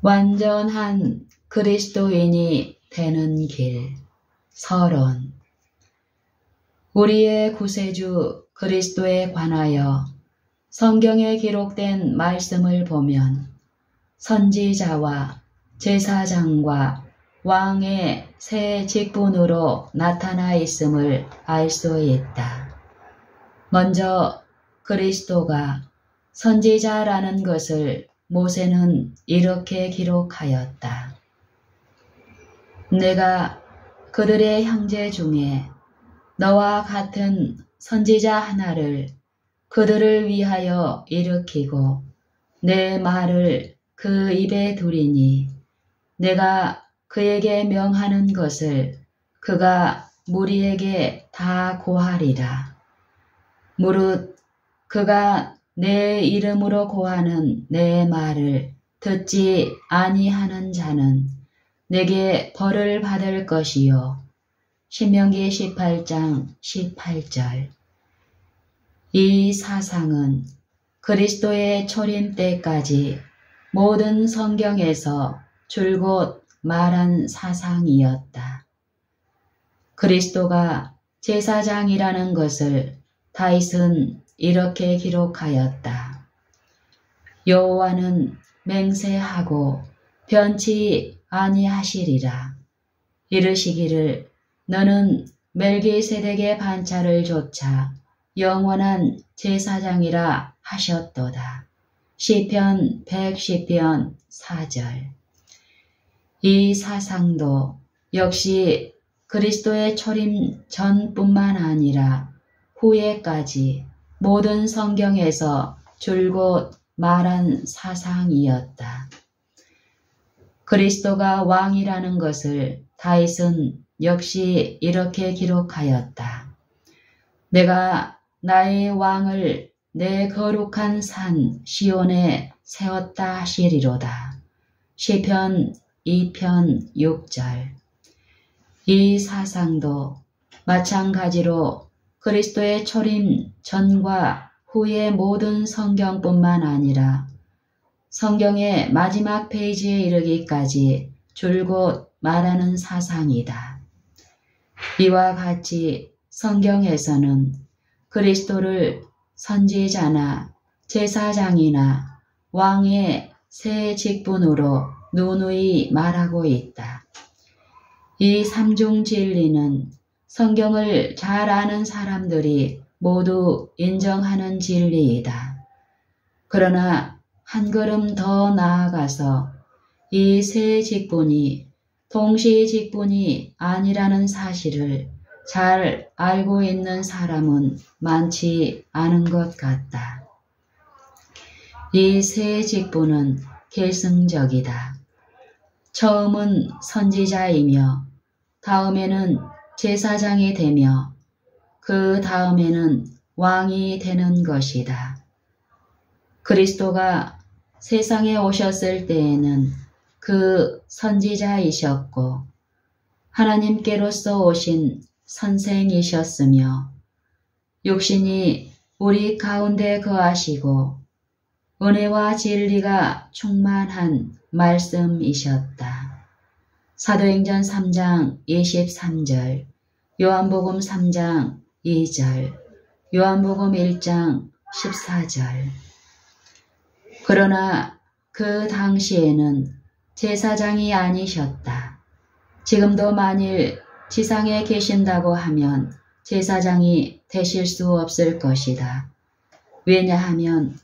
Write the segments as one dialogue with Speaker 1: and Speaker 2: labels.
Speaker 1: 완전한 그리스도인이 되는 길. 서론. 우리의 구세주 그리스도에 관하여 성경에 기록된 말씀을 보면 선지자와 제사장과 왕의 세 직분으로 나타나 있음을 알 수 있다. 먼저 그리스도가 선지자라는 것을 모세는 이렇게 기록하였다. 내가 그들의 형제 중에 너와 같은 선지자 하나를 그들을 위하여 일으키고 내 말을 그 입에 두리니 내가 그에게 명하는 것을 그가 무리에게 다 고하리라. 무릇 그가 내 이름으로 고하는 내 말을 듣지 아니하는 자는 내게 벌을 받을 것이요. 신명기 18장 18절. 이 사상은 그리스도의 초림 때까지 모든 성경에서 줄곧 말한 사상이었다. 그리스도가 제사장이라는 것을 다윗은 이렇게 기록하였다. 여호와는 맹세하고 변치 아니하시리라. 이르시기를 너는 멜기세덱의 반차를 조차 영원한 제사장이라 하셨도다. 시편 110편 4절. 이 사상도 역시 그리스도의 초림 전뿐만 아니라 후에까지 모든 성경에서 줄곧 말한 사상이었다. 그리스도가 왕이라는 것을 다윗은 역시 이렇게 기록하였다. 내가 나의 왕을 내 거룩한 산 시온에 세웠다 하시리로다. 시편 2편 6절. 이 사상도 마찬가지로 그리스도의 초림 전과 후의 모든 성경뿐만 아니라 성경의 마지막 페이지에 이르기까지 줄곧 말하는 사상이다. 이와 같이 성경에서는 그리스도를 선지자나 제사장이나 왕의 세 직분으로 누누이 말하고 있다. 이 삼중 진리는 성경을 잘 아는 사람들이 모두 인정하는 진리이다. 그러나 한 걸음 더 나아가서 이 세 직분이 동시 직분이 아니라는 사실을 잘 알고 있는 사람은 많지 않은 것 같다. 이 세 직분은 계승적이다. 처음은 선지자이며 다음에는 제사장이 되며 그 다음에는 왕이 되는 것이다. 그리스도가 세상에 오셨을 때에는 그 선지자이셨고 하나님께로서 오신 선생이셨으며 육신이 우리 가운데 거하시고 은혜와 진리가 충만한 말씀이셨다. 사도행전 3장 23절, 요한복음 3장 2절, 요한복음 1장 14절. 그러나 그 당시에는 제사장이 아니셨다. 지금도 만일 지상에 계신다고 하면 제사장이 되실 수 없을 것이다. 왜냐하면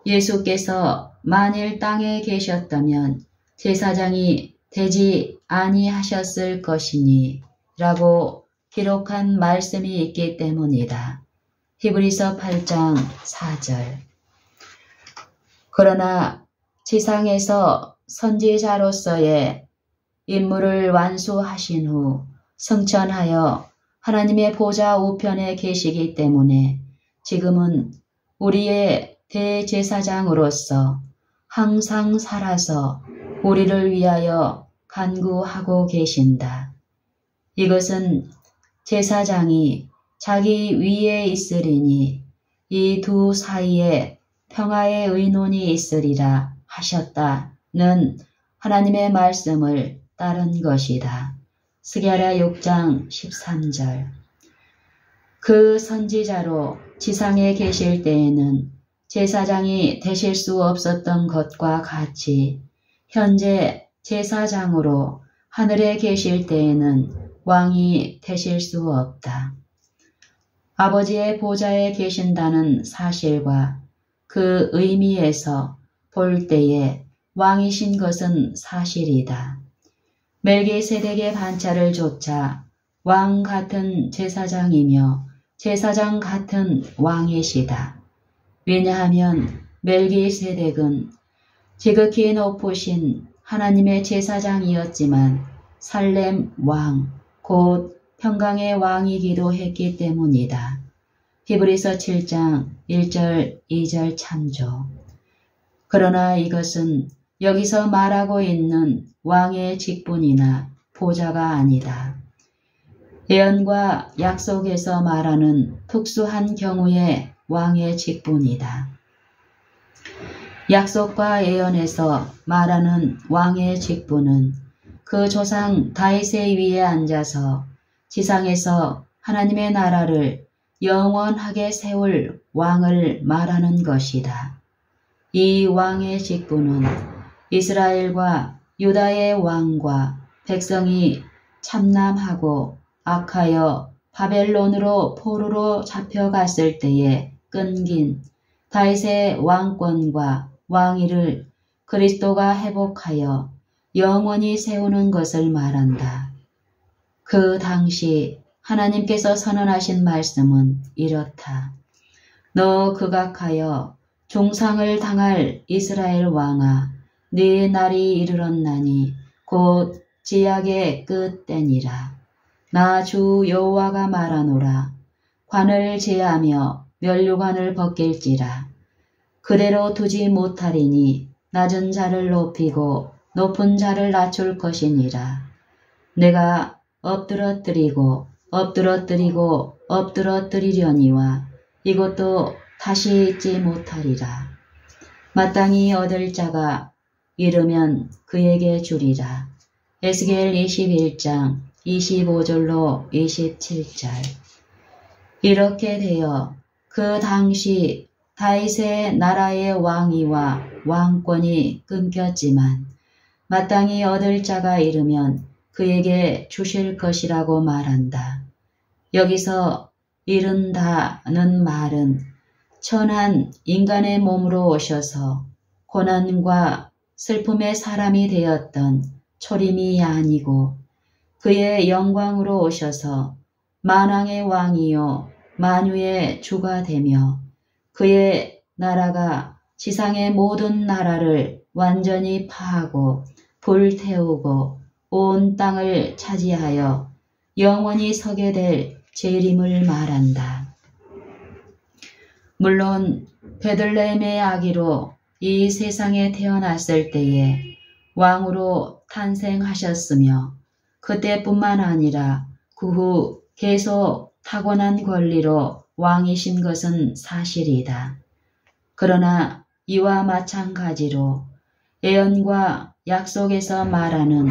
Speaker 1: 예수께서 만일 땅에 계셨다면 제사장이 되지 아니하셨을 것이니 라고 기록한 말씀이 있기 때문이다. 히브리서 8장 4절. 그러나 지상에서 선지자로서의 임무를 완수하신 후 승천하여 하나님의 보좌 우편에 계시기 때문에 지금은 우리의 대제사장으로서 항상 살아서 우리를 위하여 간구하고 계신다. 이것은 제사장이 자기 위에 있으리니 이 두 사이에 평화의 의논이 있으리라 하셨다는 하나님의 말씀을 따른 것이다. 스가랴 6장 13절. 그 선지자로 지상에 계실 때에는 제사장이 되실 수 없었던 것과 같이 현재 제사장으로 하늘에 계실 때에는 왕이 되실 수 없다. 아버지의 보좌에 계신다는 사실과 그 의미에서 볼 때에 왕이신 것은 사실이다. 멜기세덱의 반차를 조차 왕 같은 제사장이며 제사장 같은 왕이시다. 왜냐하면 멜기세덱은 지극히 높으신 하나님의 제사장이었지만 살렘 왕, 곧 평강의 왕이기도 했기 때문이다. 히브리서 7장 1절 2절 참조. 그러나 이것은 여기서 말하고 있는 왕의 직분이나 보좌가 아니다. 예언과 약속에서 말하는 특수한 경우의 왕의 직분이다. 약속과 예언에서 말하는 왕의 직분은 그 조상 다윗의 위에 앉아서 지상에서 하나님의 나라를 영원하게 세울 왕을 말하는 것이다. 이 왕의 직분은 이스라엘과 유다의 왕과 백성이 참남하고 악하여 바벨론으로 포로로 잡혀갔을 때에 끊긴 다윗의 왕권과 왕위를 그리스도가 회복하여 영원히 세우는 것을 말한다. 그 당시 하나님께서 선언하신 말씀은 이렇다. 너 극악하여 중상을 당할 이스라엘 왕아, 네 날이 이르렀나니 곧 지약의 끝때니라. 나 주 여호와가 말하노라. 관을 제하며 면류관을 벗길지라. 그대로 두지 못하리니 낮은 자를 높이고 높은 자를 낮출 것이니라. 내가 엎드러뜨리고 엎드러뜨리려니와 이것도 다시 잊지 못하리라. 마땅히 얻을 자가 이르면 그에게 주리라. 에스겔 21장 25절로 27절. 이렇게 되어 그 당시 다윗의 나라의 왕위와 왕권이 끊겼지만 마땅히 얻을 자가 이르면 그에게 주실 것이라고 말한다. 여기서 이른다는 말은 천한 인간의 몸으로 오셔서 고난과 슬픔의 사람이 되었던 초림이 아니고 그의 영광으로 오셔서 만왕의 왕이요 만유의 주가 되며 그의 나라가 지상의 모든 나라를 완전히 파하고 불태우고 온 땅을 차지하여 영원히 서게 될 재림을 말한다. 물론 베들레헴의 아기로 이 세상에 태어났을 때에 왕으로 탄생하셨으며 그때뿐만 아니라 그 후 계속 타고난 권리로 왕이신 것은 사실이다. 그러나 이와 마찬가지로 예언과 약속에서 말하는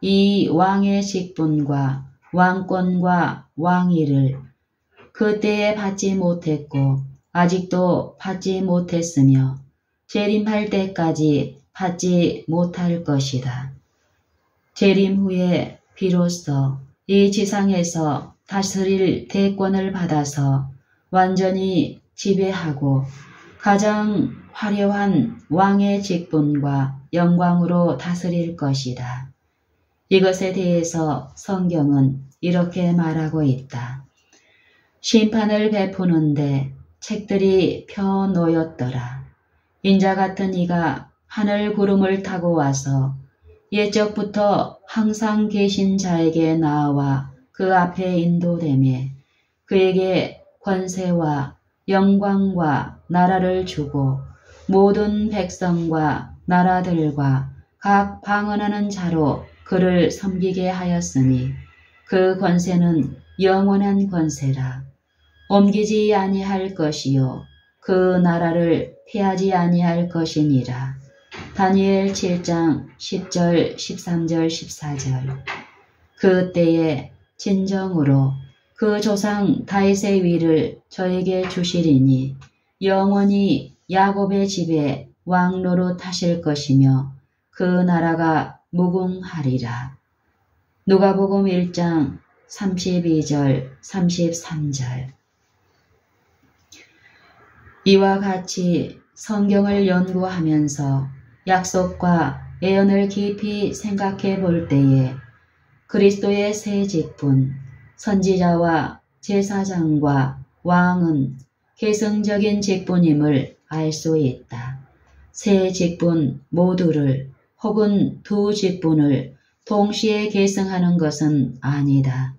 Speaker 1: 이 왕의 직분과 왕권과 왕위를 그때에 받지 못했고 아직도 받지 못했으며 재림할 때까지 받지 못할 것이다. 재림 후에 비로소 이 지상에서 다스릴 대권을 받아서 완전히 지배하고 가장 화려한 왕의 직분과 영광으로 다스릴 것이다. 이것에 대해서 성경은 이렇게 말하고 있다. 심판을 베푸는데 책들이 펴놓였더라. 인자 같은 이가 하늘 구름을 타고 와서 옛적부터 항상 계신 자에게 나아와 그 앞에 인도되매 그에게 권세와 영광과 나라를 주고 모든 백성과 나라들과 각 방언하는 자로 그를 섬기게 하였으니 그 권세는 영원한 권세라. 옮기지 아니할 것이요 그 나라를 폐하지 아니할 것이니라. 다니엘 7장 10절, 13절, 14절. 그때에 진정으로 그 조상 다윗의 위를 저에게 주시리니 영원히 야곱의 집에 왕 노릇하실 것이며 그 나라가 무궁하리라. 누가복음 1장 32절, 33절. 이와 같이 성경을 연구하면서 약속과 예언을 깊이 생각해 볼 때에 그리스도의 새 직분, 선지자와 제사장과 왕은 계승적인 직분임을 알 수 있다. 새 직분 모두를 혹은 두 직분을 동시에 계승하는 것은 아니다.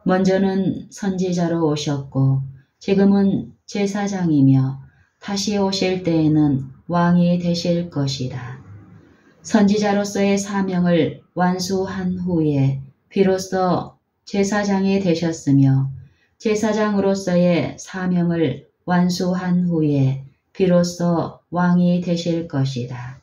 Speaker 1: 먼저는 선지자로 오셨고 지금은 제사장이며 다시 오실 때에는 왕이 되실 것이다. 선지자로서의 사명을 완수한 후에 비로소 제사장이 되셨으며 제사장으로서의 사명을 완수한 후에 비로소 왕이 되실 것이다.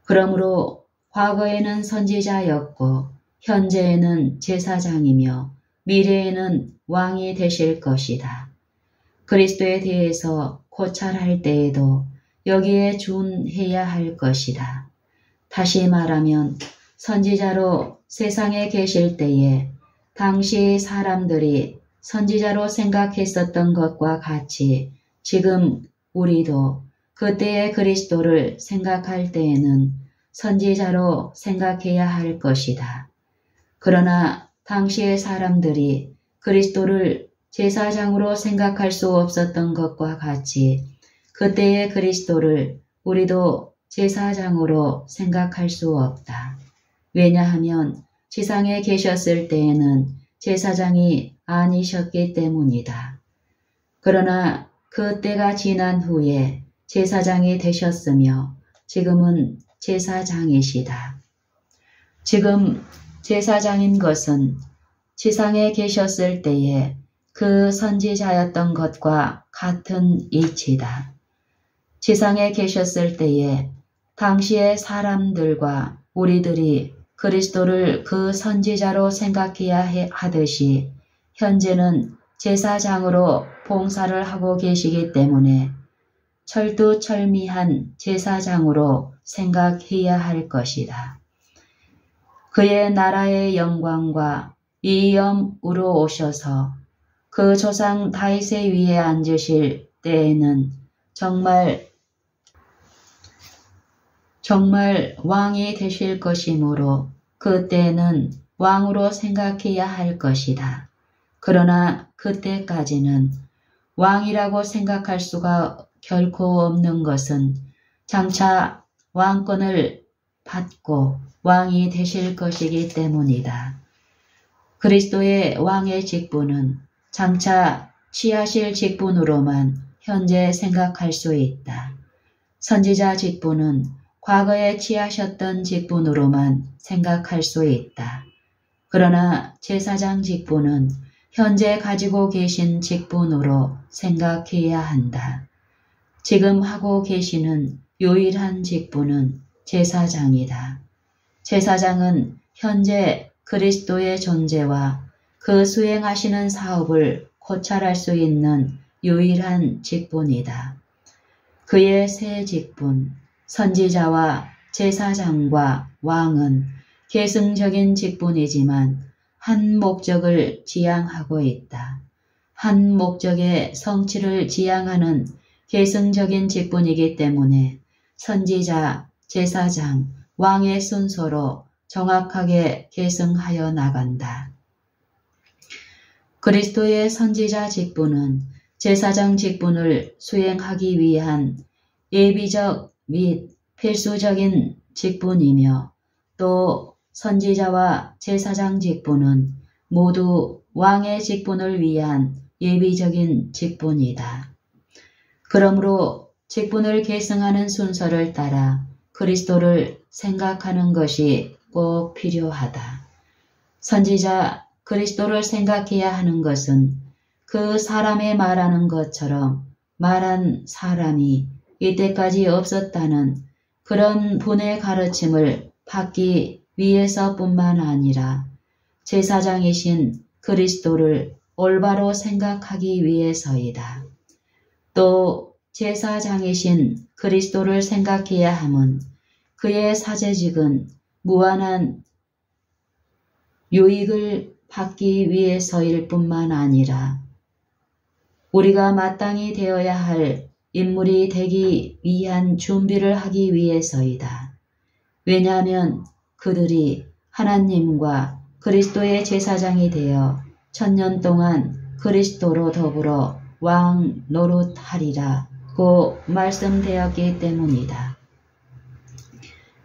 Speaker 1: 그러므로 과거에는 선지자였고 현재에는 제사장이며 미래에는 왕이 되실 것이다. 그리스도에 대해서 고찰할 때에도 여기에 준해야 할 것이다. 다시 말하면 선지자로 세상에 계실 때에 당시 사람들이 선지자로 생각했었던 것과 같이 지금 우리도 그때의 그리스도를 생각할 때에는 선지자로 생각해야 할 것이다. 그러나 당시의 사람들이 그리스도를 제사장으로 생각할 수 없었던 것과 같이 그때의 그리스도를 우리도 제사장으로 생각할 수 없다. 왜냐하면 지상에 계셨을 때에는 제사장이 아니셨기 때문이다. 그러나 그 때가 지난 후에 제사장이 되셨으며 지금은 제사장이시다. 지금 제사장인 것은 지상에 계셨을 때에 그 선지자였던 것과 같은 이치다. 지상에 계셨을 때에 당시의 사람들과 우리들이 그리스도를 그 선지자로 생각해야 하듯이 현재는 제사장으로 봉사를 하고 계시기 때문에 철두철미한 제사장으로 생각해야 할 것이다. 그의 나라의 영광과 이염으로 오셔서 그 조상 다윗의 위에 앉으실 때에는 정말 왕이 되실 것이므로 그때는 왕으로 생각해야 할 것이다. 그러나 그때까지는 왕이라고 생각할 수가 결코 없는 것은 장차 왕권을 받고 왕이 되실 것이기 때문이다. 그리스도의 왕의 직분은 장차 취하실 직분으로만 현재 생각할 수 있다. 선지자 직분은 과거에 취하셨던 직분으로만 생각할 수 있다. 그러나 제사장 직분은 현재 가지고 계신 직분으로 생각해야 한다. 지금 하고 계시는 유일한 직분은 제사장이다. 제사장은 현재 그리스도의 존재와 그 수행하시는 사업을 고찰할 수 있는 유일한 직분이다. 그의 새 직분, 선지자와 제사장과 왕은 계승적인 직분이지만 한 목적을 지향하고 있다. 한 목적의 성취를 지향하는 계승적인 직분이기 때문에 선지자, 제사장, 왕의 순서로 정확하게 계승하여 나간다. 그리스도의 선지자 직분은 제사장 직분을 수행하기 위한 예비적 및 필수적인 직분이며 또 선지자와 제사장 직분은 모두 왕의 직분을 위한 예비적인 직분이다. 그러므로 직분을 계승하는 순서를 따라 그리스도를 생각하는 것이 꼭 필요하다. 선지자 그리스도를 생각해야 하는 것은 그 사람의 말하는 것처럼 말한 사람이 이때까지 없었다는 그런 분의 가르침을 받기 위해서뿐만 아니라 제사장이신 그리스도를 올바로 생각하기 위해서이다. 또 제사장이신 그리스도를 생각해야 함은 그의 사제직은 무한한 유익을 받기 위해서일 뿐만 아니라 우리가 마땅히 되어야 할 인물이 되기 위한 준비를 하기 위해서이다. 왜냐하면 그들이 하나님과 그리스도의 제사장이 되어 1000년 동안 그리스도로 더불어 왕 노릇하리라고 말씀되었기 때문이다.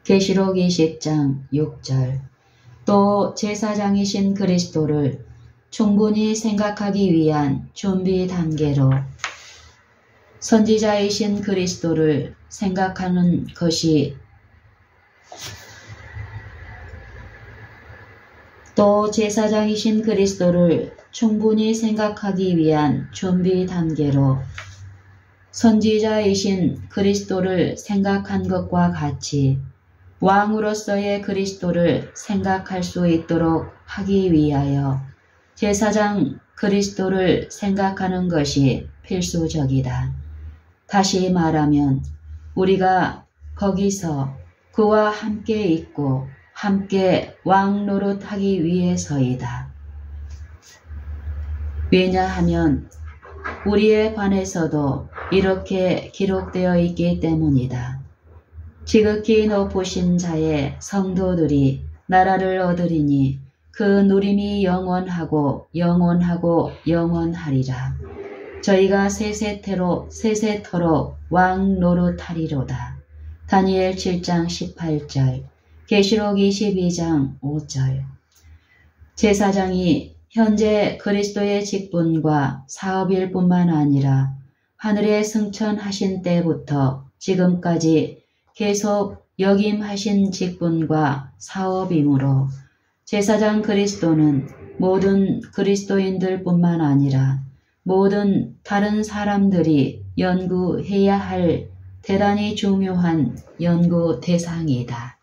Speaker 1: 계시록 20장 6절. 또 제사장이신 그리스도를 충분히 생각하기 위한 준비 단계로 선지자이신 그리스도를 생각하는 것이 또 제사장이신 그리스도를 충분히 생각하기 위한 준비 단계로 선지자이신 그리스도를 생각한 것과 같이 왕으로서의 그리스도를 생각할 수 있도록 하기 위하여 제사장 그리스도를 생각하는 것이 필수적이다. 다시 말하면 우리가 거기서 그와 함께 있고 함께 왕 노릇하기 위해서이다. 왜냐하면 우리에 관해서도 이렇게 기록되어 있기 때문이다. 지극히 높으신 자의 성도들이 나라를 얻으리니 그 누림이 영원하고 영원하고 영원하리라. 저희가 세세토록 왕 노릇하리로다. 다니엘 7장 18절, 계시록 22장 5절. 제사장이 현재 그리스도의 직분과 사업일 뿐만 아니라 하늘에 승천하신 때부터 지금까지 계속 역임하신 직분과 사업이므로 제사장 그리스도는 모든 그리스도인들 뿐만 아니라 모든 다른 사람들이 연구해야 할 대단히 중요한 연구 대상이다.